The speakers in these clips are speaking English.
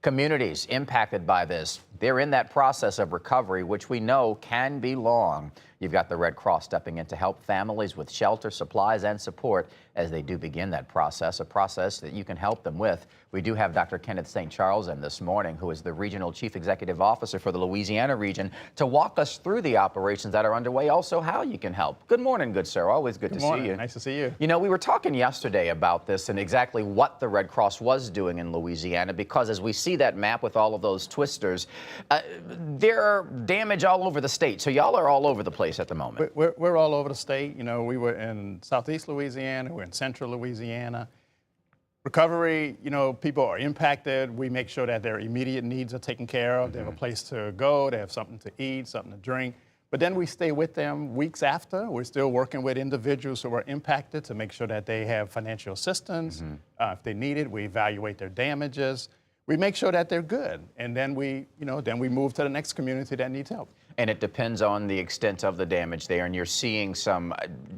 Communities impacted by this, they're in that process of recovery, which we know can be long. You've got the Red Cross stepping in to help families with shelter, supplies, and support as they do begin that process, a process that you can help them with. We do have Dr. Kenneth St. Charles in this morning, who is the Regional Chief Executive Officer for the Louisiana region, to walk us through the operations that are underway, also how you can help. Good morning, good sir. Always good to see you. Nice to see you. You know, we were talking yesterday about this and exactly what the Red Cross was doing in Louisiana, because as we see that map with all of those twisters, there are damage all over the state. So y'all are all over the place at the moment. We're all over the state. You know, we were in Southeast Louisiana, we're in Central Louisiana. Recovery, you know, people are impacted. We make sure that their immediate needs are taken care of. They have a place to go, they have something to eat, something to drink. But then we stay with them weeks after. We're still working with individuals who are impacted to make sure that they have financial assistance. If they need it, we evaluate their damages. We make sure that they're good. And then we move to the next community that needs help. And it depends on the extent of the damage there, and you're seeing some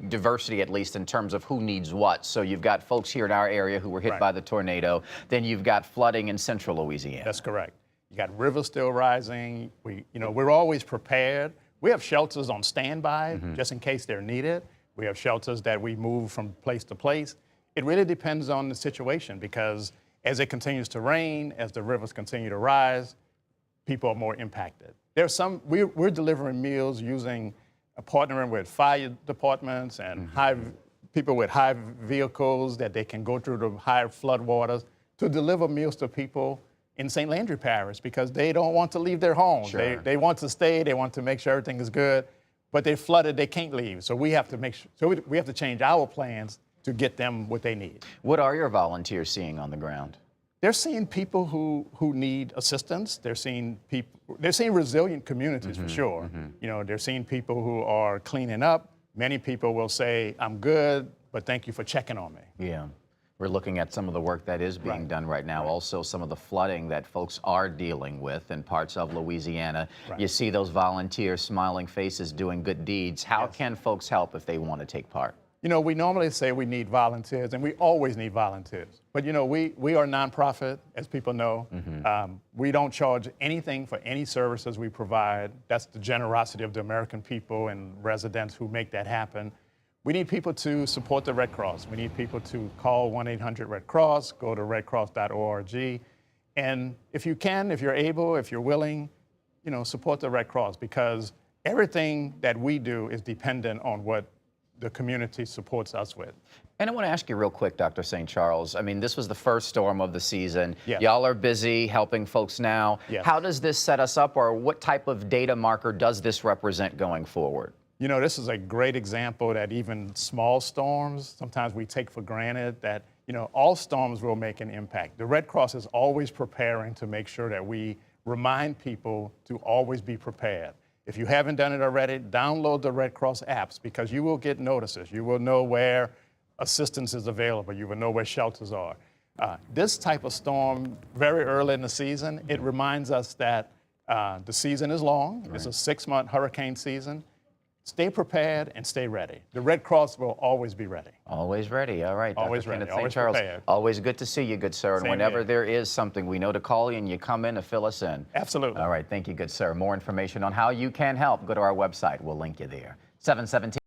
diversity, at least in terms of who needs what. So you've got folks here in our area who were hit by the tornado. Then you've got flooding in Central Louisiana. That's correct. You got rivers still rising. We're always prepared. We have shelters on standby just in case they're needed. We have shelters that we move from place to place. It really depends on the situation, because as it continues to rain, as the rivers continue to rise, people are more impacted. We're delivering meals using, partnering with fire departments and people with high vehicles that they can go through the high flood waters to deliver meals to people in St. Landry Parish, because they don't want to leave their homes. Sure. They want to stay, they want to make sure everything is good, but they're flooded, they can't leave. So we have to we have to change our plans to get them what they need. What are your volunteers seeing on the ground? They're seeing people who need assistance. They're seeing resilient communities for sure. You know, they're seeing people who are cleaning up. Many people will say, "I'm good, but thank you for checking on me." Yeah. We're looking at some of the work that is being done right now. Also, some of the flooding that folks are dealing with in parts of Louisiana. You see those volunteers, smiling faces, doing good deeds. How can folks help if they want to take part? You know, we normally say we need volunteers, and we always need volunteers. But, you know, we are a nonprofit, as people know. We don't charge anything for any services we provide. That's the generosity of the American people and residents who make that happen. We need people to support the Red Cross. We need people to call 1-800-RED-CROSS, go to redcross.org. And if you can, if you're able, if you're willing, you know, support the Red Cross, because everything that we do is dependent on what the community supports us with. And I want to ask you real quick, Dr. St. Charles, I mean, this was the first storm of the season. Yes. Y'all are busy helping folks now. Yes. How does this set us up, or what type of data marker does this represent going forward? You know, this is a great example that even small storms, sometimes we take for granted that, you know, all storms will make an impact. The Red Cross is always preparing to make sure that we remind people to always be prepared. If you haven't done it already, download the Red Cross apps, because you will get notices. You will know where assistance is available. You will know where shelters are. This type of storm, very early in the season, it reminds us that the season is long. It's a 6-month hurricane season. Stay prepared and stay ready. The Red Cross will always be ready. Always ready. All right. Always Dr. ready. St. Always Charles, prepared. always good to see you, good sir. And Same whenever here. there is something, we know to call you and you come in to fill us in. Absolutely. All right. Thank you, good sir. More information on how you can help, go to our website. We'll link you there. 717.